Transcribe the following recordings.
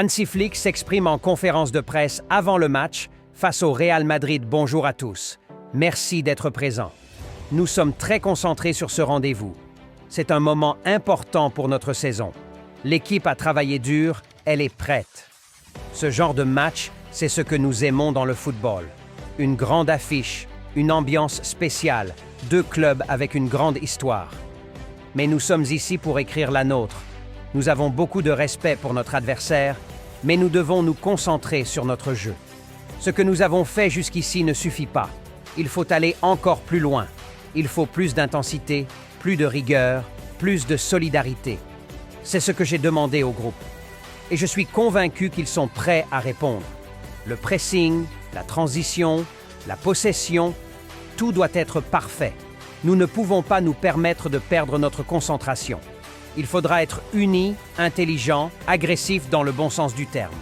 Hansi Flick s'exprime en conférence de presse avant le match face au Real Madrid. Bonjour à tous. Merci d'être présents. Nous sommes très concentrés sur ce rendez-vous. C'est un moment important pour notre saison. L'équipe a travaillé dur, elle est prête. Ce genre de match, c'est ce que nous aimons dans le football. Une grande affiche, une ambiance spéciale, deux clubs avec une grande histoire. Mais nous sommes ici pour écrire la nôtre. Nous avons beaucoup de respect pour notre adversaire, mais nous devons nous concentrer sur notre jeu. Ce que nous avons fait jusqu'ici ne suffit pas. Il faut aller encore plus loin. Il faut plus d'intensité, plus de rigueur, plus de solidarité. C'est ce que j'ai demandé au groupe. Et je suis convaincu qu'ils sont prêts à répondre. Le pressing, la transition, la possession, tout doit être parfait. Nous ne pouvons pas nous permettre de perdre notre concentration. Il faudra être unis, intelligents, agressifs dans le bon sens du terme.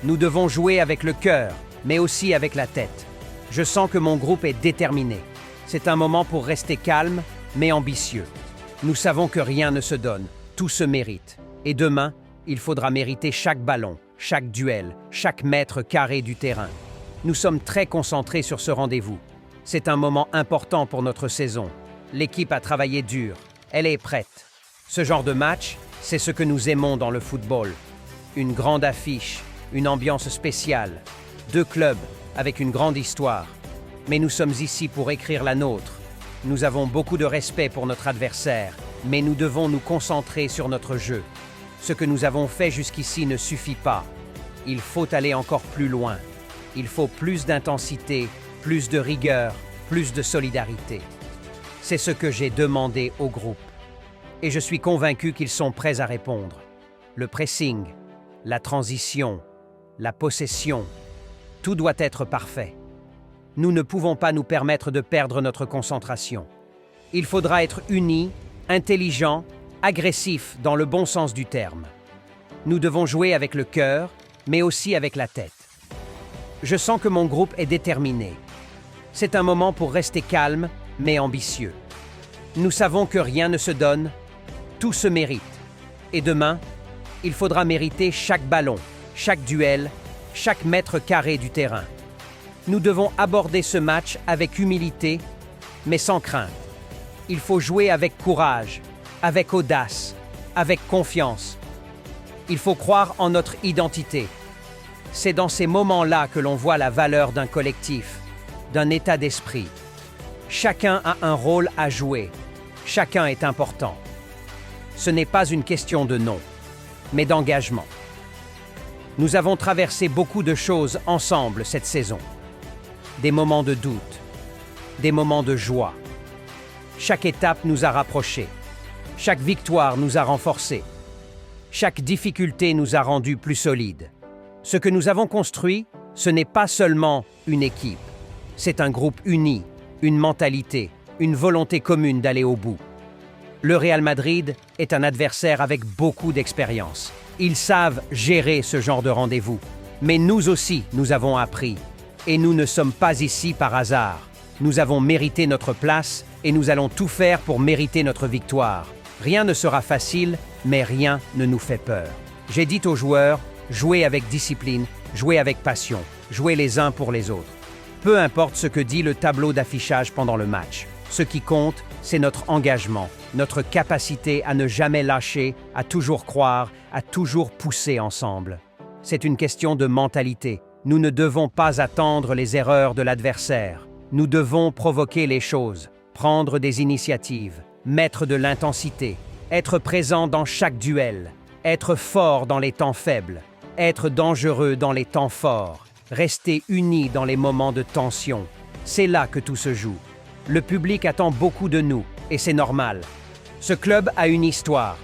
Nous devons jouer avec le cœur, mais aussi avec la tête. Je sens que mon groupe est déterminé. C'est un moment pour rester calme, mais ambitieux. Nous savons que rien ne se donne, tout se mérite. Et demain, il faudra mériter chaque ballon, chaque duel, chaque mètre carré du terrain. Nous sommes très concentrés sur ce rendez-vous. C'est un moment important pour notre saison. L'équipe a travaillé dur. Elle est prête. Ce genre de match, c'est ce que nous aimons dans le football. Une grande affiche, une ambiance spéciale. Deux clubs avec une grande histoire. Mais nous sommes ici pour écrire la nôtre. Nous avons beaucoup de respect pour notre adversaire, mais nous devons nous concentrer sur notre jeu. Ce que nous avons fait jusqu'ici ne suffit pas. Il faut aller encore plus loin. Il faut plus d'intensité, plus de rigueur, plus de solidarité. C'est ce que j'ai demandé au groupe. Et je suis convaincu qu'ils sont prêts à répondre. Le pressing, la transition, la possession, tout doit être parfait. Nous ne pouvons pas nous permettre de perdre notre concentration. Il faudra être unis, intelligents, agressifs dans le bon sens du terme. Nous devons jouer avec le cœur, mais aussi avec la tête. Je sens que mon groupe est déterminé. C'est un moment pour rester calme, mais ambitieux. Nous savons que rien ne se donne, tout se mérite. Et demain, il faudra mériter chaque ballon, chaque duel, chaque mètre carré du terrain. Nous devons aborder ce match avec humilité, mais sans crainte. Il faut jouer avec courage, avec audace, avec confiance. Il faut croire en notre identité. C'est dans ces moments-là que l'on voit la valeur d'un collectif, d'un état d'esprit. Chacun a un rôle à jouer. Chacun est important. Ce n'est pas une question de nom, mais d'engagement. Nous avons traversé beaucoup de choses ensemble cette saison. Des moments de doute, des moments de joie. Chaque étape nous a rapprochés. Chaque victoire nous a renforcés. Chaque difficulté nous a rendus plus solides. Ce que nous avons construit, ce n'est pas seulement une équipe. C'est un groupe uni, une mentalité, une volonté commune d'aller au bout. Le Real Madrid est un adversaire avec beaucoup d'expérience. Ils savent gérer ce genre de rendez-vous. Mais nous aussi, nous avons appris. Et nous ne sommes pas ici par hasard. Nous avons mérité notre place et nous allons tout faire pour mériter notre victoire. Rien ne sera facile, mais rien ne nous fait peur. J'ai dit aux joueurs, jouez avec discipline, jouez avec passion, jouez les uns pour les autres. Peu importe ce que dit le tableau d'affichage pendant le match. Ce qui compte, c'est notre engagement, notre capacité à ne jamais lâcher, à toujours croire, à toujours pousser ensemble. C'est une question de mentalité. Nous ne devons pas attendre les erreurs de l'adversaire. Nous devons provoquer les choses, prendre des initiatives, mettre de l'intensité, être présent dans chaque duel, être fort dans les temps faibles, être dangereux dans les temps forts, rester unis dans les moments de tension. C'est là que tout se joue. Le public attend beaucoup de nous, et c'est normal. Ce club a une histoire,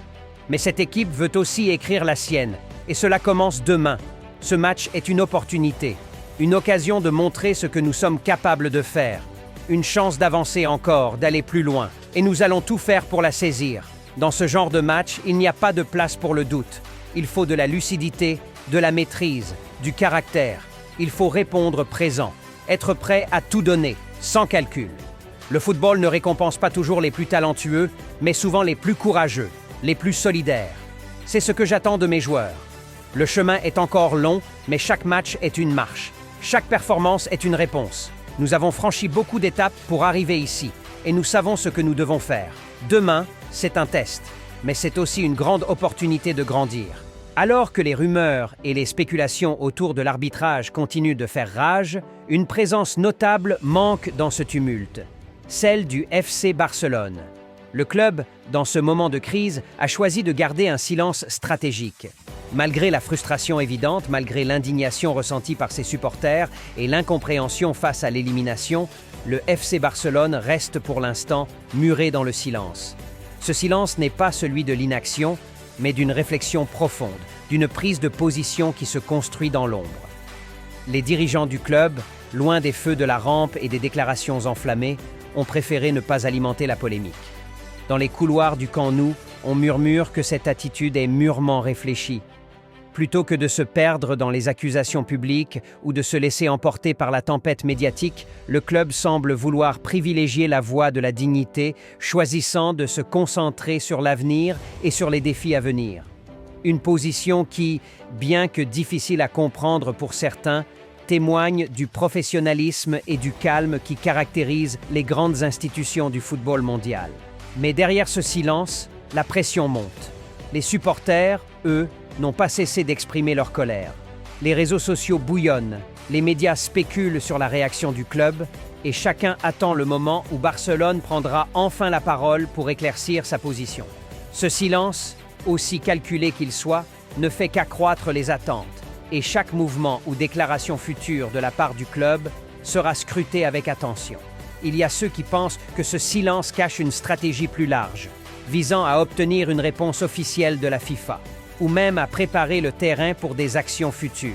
mais cette équipe veut aussi écrire la sienne, et cela commence demain. Ce match est une opportunité, une occasion de montrer ce que nous sommes capables de faire, une chance d'avancer encore, d'aller plus loin, et nous allons tout faire pour la saisir. Dans ce genre de match, il n'y a pas de place pour le doute. Il faut de la lucidité, de la maîtrise, du caractère. Il faut répondre présent, être prêt à tout donner, sans calcul. Le football ne récompense pas toujours les plus talentueux, mais souvent les plus courageux, les plus solidaires. C'est ce que j'attends de mes joueurs. Le chemin est encore long, mais chaque match est une marche. Chaque performance est une réponse. Nous avons franchi beaucoup d'étapes pour arriver ici, et nous savons ce que nous devons faire. Demain, c'est un test, mais c'est aussi une grande opportunité de grandir. Alors que les rumeurs et les spéculations autour de l'arbitrage continuent de faire rage, une présence notable manque dans ce tumulte, celle du FC Barcelone. Le club, dans ce moment de crise, a choisi de garder un silence stratégique. Malgré la frustration évidente, malgré l'indignation ressentie par ses supporters et l'incompréhension face à l'élimination, le FC Barcelone reste pour l'instant muré dans le silence. Ce silence n'est pas celui de l'inaction, mais d'une réflexion profonde, d'une prise de position qui se construit dans l'ombre. Les dirigeants du club, loin des feux de la rampe et des déclarations enflammées, ont préféré ne pas alimenter la polémique. Dans les couloirs du Camp Nou, on murmure que cette attitude est mûrement réfléchie. Plutôt que de se perdre dans les accusations publiques ou de se laisser emporter par la tempête médiatique, le club semble vouloir privilégier la voie de la dignité, choisissant de se concentrer sur l'avenir et sur les défis à venir. Une position qui, bien que difficile à comprendre pour certains, témoigne du professionnalisme et du calme qui caractérisent les grandes institutions du football mondial. Mais derrière ce silence, la pression monte. Les supporters, eux, n'ont pas cessé d'exprimer leur colère. Les réseaux sociaux bouillonnent, les médias spéculent sur la réaction du club et chacun attend le moment où Barcelone prendra enfin la parole pour éclaircir sa position. Ce silence, aussi calculé qu'il soit, ne fait qu'accroître les attentes et chaque mouvement ou déclaration future de la part du club sera scruté avec attention. Il y a ceux qui pensent que ce silence cache une stratégie plus large, visant à obtenir une réponse officielle de la FIFA, ou même à préparer le terrain pour des actions futures.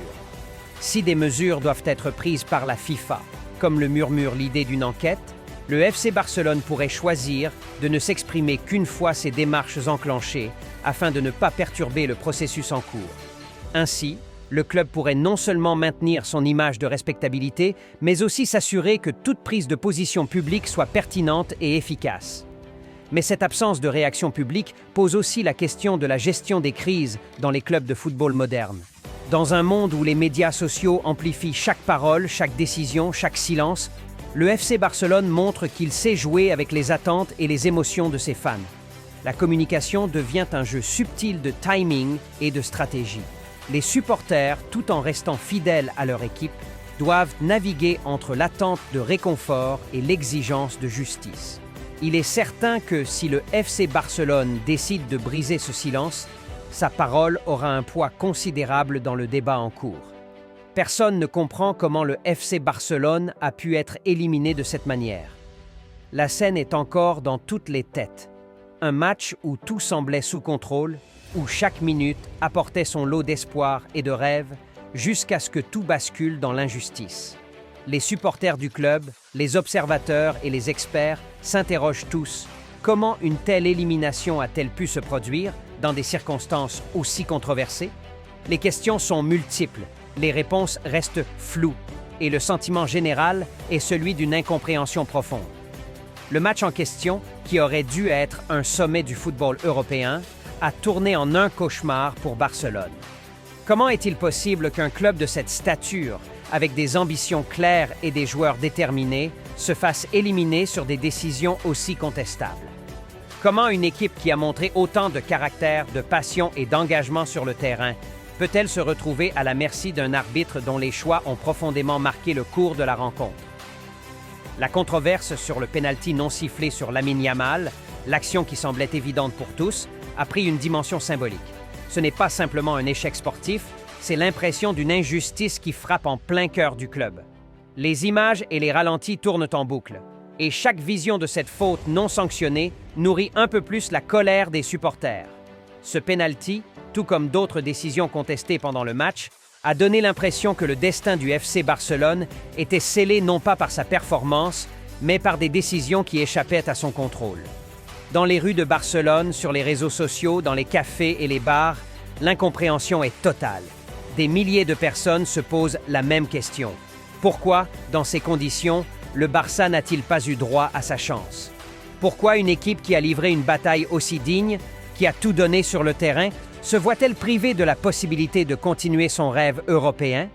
Si des mesures doivent être prises par la FIFA, comme le murmure l'idée d'une enquête, le FC Barcelone pourrait choisir de ne s'exprimer qu'une fois ces démarches enclenchées, afin de ne pas perturber le processus en cours. Ainsi, le club pourrait non seulement maintenir son image de respectabilité, mais aussi s'assurer que toute prise de position publique soit pertinente et efficace. Mais cette absence de réaction publique pose aussi la question de la gestion des crises dans les clubs de football modernes. Dans un monde où les médias sociaux amplifient chaque parole, chaque décision, chaque silence, le FC Barcelone montre qu'il sait jouer avec les attentes et les émotions de ses fans. La communication devient un jeu subtil de timing et de stratégie. Les supporters, tout en restant fidèles à leur équipe, doivent naviguer entre l'attente de réconfort et l'exigence de justice. Il est certain que si le FC Barcelone décide de briser ce silence, sa parole aura un poids considérable dans le débat en cours. Personne ne comprend comment le FC Barcelone a pu être éliminé de cette manière. La scène est encore dans toutes les têtes. Un match où tout semblait sous contrôle, où chaque minute apportait son lot d'espoir et de rêves, jusqu'à ce que tout bascule dans l'injustice. Les supporters du club, les observateurs et les experts s'interrogent tous comment une telle élimination a-t-elle pu se produire dans des circonstances aussi controversées? Les questions sont multiples, les réponses restent floues et le sentiment général est celui d'une incompréhension profonde. Le match en question, qui aurait dû être un sommet du football européen, a tourné en un cauchemar pour Barcelone. Comment est-il possible qu'un club de cette stature, avec des ambitions claires et des joueurs déterminés, se fasse éliminer sur des décisions aussi contestables? Comment une équipe qui a montré autant de caractère, de passion et d'engagement sur le terrain peut-elle se retrouver à la merci d'un arbitre dont les choix ont profondément marqué le cours de la rencontre? La controverse sur le pénalty non sifflé sur Lamine Yamal, l'action qui semblait évidente pour tous, a pris une dimension symbolique. Ce n'est pas simplement un échec sportif, c'est l'impression d'une injustice qui frappe en plein cœur du club. Les images et les ralentis tournent en boucle, et chaque vision de cette faute non sanctionnée nourrit un peu plus la colère des supporters. Ce pénalty, tout comme d'autres décisions contestées pendant le match, a donné l'impression que le destin du FC Barcelone était scellé non pas par sa performance, mais par des décisions qui échappaient à son contrôle. Dans les rues de Barcelone, sur les réseaux sociaux, dans les cafés et les bars, l'incompréhension est totale. Des milliers de personnes se posent la même question. Pourquoi, dans ces conditions, le Barça n'a-t-il pas eu droit à sa chance? Pourquoi une équipe qui a livré une bataille aussi digne, qui a tout donné sur le terrain, Se voit-elle privée de la possibilité de continuer son rêve européen?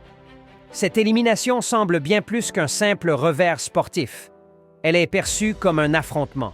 Cette élimination semble bien plus qu'un simple revers sportif. Elle est perçue comme un affrontement.